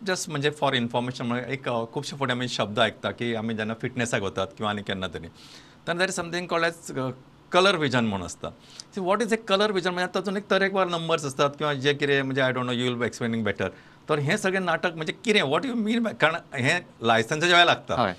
Just म्हणजे for information एक खूपशे फावटी आमी शब्द आयकता की आमी जेन्ना फिटनेसाक वतात किंवा आनी केन्ना तरी तेन्ना there is something called as colour vision म्हणून आसता. See what is a colour vision म्हणजे तातूंत एक तरेकवार नंबर्स असतात किंवा जे कितें म्हणजे I don't know you will explaining better. तर हें सगळें नाटक म्हणजे कितें वॉट यू मीन कारण हें लायसन्साच्या वेळार लागता. हय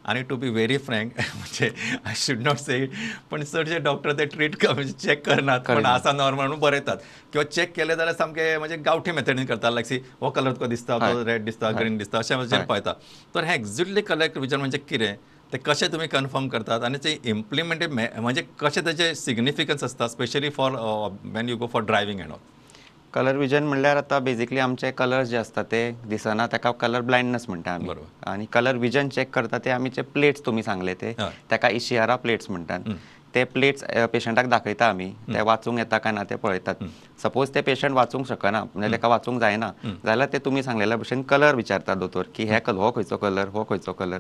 आणि टू बी व्हेरी फ्रँक म्हणजे I should not say it पण चडशे डॉक्टर ते ट्रीट म्हणजे चॅक करनात पण आसा नॉर्मल म्हणून बरयतात किंवा चॅक केले जाल्यार सामके म्हणजे गांवठी मेथडीन करतात लायक सी हो कलर तुका दिसता तो रेड दिसता ग्रीन दिसता अशें म्हणजे पळयता. तर हें एक्झॅक्टली कलर विजन म्हणजे कितें ते कशें तुमी कन्फर्म करतात आनी ते इम्प्लिमेंट म्हणजे कशें तेजें सिग्निफिकन्स आसता specially for Wien you go for driving end all. Colour vision म्हणल्यार आतां बेजिकली आमचे कलर्स जे आसता ते दिसना ताका कलर ब्लायंडनस म्हणटा आमी. बरोबर. आनी कलर विजन चॅक करता ते आमी जे प्लेट्स तुमी सांगले ते हय. ताका इशियारा प्लेट्स म्हणटात. ते प्लेट्स पेशंटाक दाखयता आमी ते वाचूंक येता काय ना ते पळयतात. सपोज ते पेशंट वाचूंक शकना म्हणजे ताका वाचूंक जायना जाल्यार ते तुमी सांगलेल्या भशेन कलर विचारता दोतोर की हो खंयचो कलर हो खंयचो कलर.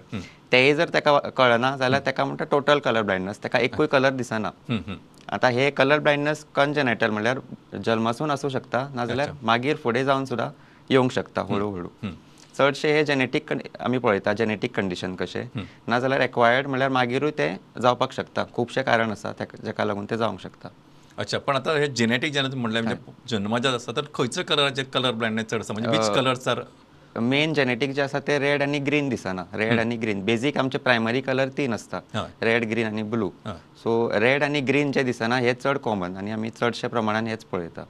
तेय जर ताका कळना जाल्यार ताका म्हणटा टोटल कलर ब्लायंडनस ताका एकूय कलर दिसना. आतां हे कलर ब्लायंडनस कंजेनेटल म्हणल्यार जल्मासून आसूं शकता नाजाल्यार मागीर फुडें जावन सुद्दां येवंक शकता हळू हळू. चडशे हे जेनेटीक आमी पळयता जेनेटीक कंडिशन कशें नाजाल्यार एक्वायर्ड म्हणल्यार मागीरूय ते जावपाक शकता. खुबशे कारण आसा जाका लागून ते जावंक शकता. अच्छा पण आता हे जेनेटीक जेन्ना तुमी म्हणलें म्हणजे जन्मजात आसता तर खंयच्या कलराचे कलर ब्लायंडनेस चड आसा म्हणजे which colours are main genetic जे आसा ते रेड आनी ग्रीन दिसना. रेड आनी ग्रीन बेजीक आमचे प्रायमरी कलर 3 आसता रेड ग्रीन आनी ब्लू. सो रेड आनी ग्रीन जे दिसना हे चड कॉमन आनी आमी चडशे प्रमाणान हेच पळयता.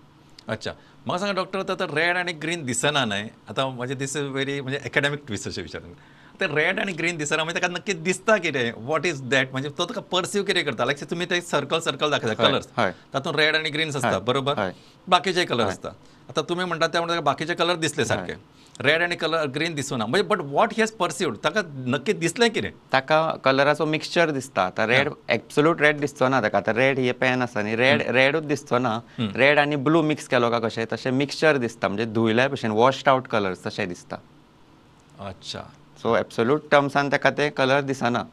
अच्छा म्हाका सांगा डॉक्टर आतां रेड आनी ग्रीन दिसना न्हय आतां म्हणजे दीस इज व्हेरी म्हणजे एकाडेमीक ट्विस्ट अशें विचारता. ते रेड आनी ग्रीन दिसना म्हणजे ताका नक्की दिसता कितें वॉट इज दॅट म्हणजे तो तुका पर्सीव कितें करता लायक तुमी ते सर्कल दाखयता कलर्स तातूंत रेड आनी ग्रीन आसता बरोबर बाकीचे कलर आसता. आतां तुमी म्हणटा ते म्हणटा बाकीचे कलर दिसले सारके रेड आनी कलर ग्रीन दिसूना म्हणजे बट वॉट ही हॅज पर्सिव्ड ताका नक्की दिसलें कितें. ताका कलराचो मिक्सचर दिसता. आतां रेड एब्सोल्यूट रेड दिसचो ना ताका. आतां रेड हे पेन आसा न्ही रेडूच दिसचो ना. रेड आनी ब्लू मिक्स केलो काय कशें तशें मिक्सचर दिसता म्हणजे धुयल्या भशेन वॉश्ड आवट कलर्स तशें दिसता. अच्छा सो एब्सोल्यूट टर्म्सान ताका ते कलर दिसना.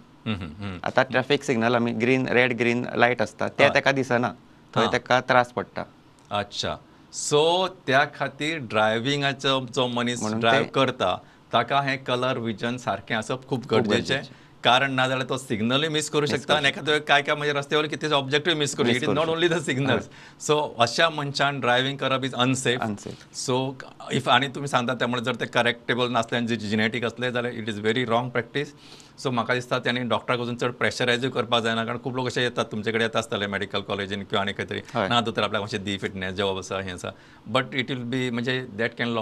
आतां ट्रॅफीक सिग्नल आमी रेड ग्रीन लायट आसता ते ताका दिसना थंय ताका त्रास पडटा. अच्छा सो त्या खातीर ड्रायव्हिंगाचो जो मनीस ड्रायव्ह करता ताका हें कलर विजन सारकें आसप खूब गरजेचें कारण ना जाल्यार तो सिग्नलूय मिस करूं शकता आनी एखाद्या काय म्हणजे रस्त्यावर कितें ऑब्जेक्टूय मिस करूं it is not only the signals. So अशा मनशान ड्रायव्हिंग करप इज अनसेफ. सो इफ आनी तुमी सांगता त्या जर ते करेक्टेबल नासले आनी जिनेटीक असले जाल्यार it is very wrong practice. So म्हाका दिसता त्यांनी डॉक्टराक वचून चड प्रेशरायजूय करपाक जायना कारण खूब लोक अशे येतात तुमचे कडेन येता आसतले मेडिकल कॉलेजीन किंवा आनी खंय तरी ना दोतोर आपल्याक मातशें दी फिटनेस जॉब आसा हें आसा बट इट वील बी म्हणजे that can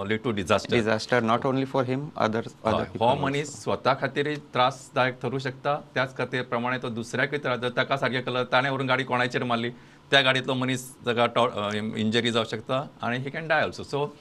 lead to disaster not only for him others. हो मनीस स्वता खातीरय त्रासदायक ठरू शकता त्याच खातीर प्रमाणे तो दुसऱ्याकय त्रास जर ताका सारकें कलर ताणें व्हरून गाडी कोणाचेर मारली त्या गाडयेंतलो मनीस ताका इंजरी जावंक शकता आनी he can die also. So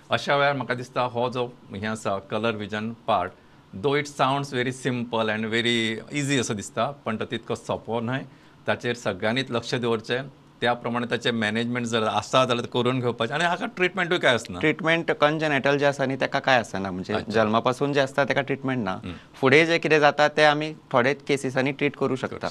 अशा वेळार म्हाका दिसता हो जो हें आसा colour vision part though it sounds very simple and very easy असो दिसता पण तो तितको सोंपो न्हय. ताचेर सगळ्यांनीच लक्ष दवरचें त्या प्रमाणे ताचें मॅनेजमेंट जर आसा जाल्यार करून घेवपाचें आनी हाका ट्रिटमेंटूय काय आसना. ट्रिटमेंट कंजेनेटल जे आसा न्ही ताका काय आसना म्हणजे जल्मा पासून जे आसता ताका ट्रिटमेंट ना. फुडें जे कितें जाता ते आमी थोडे केसीसांनी ट्रीट करूं शकता.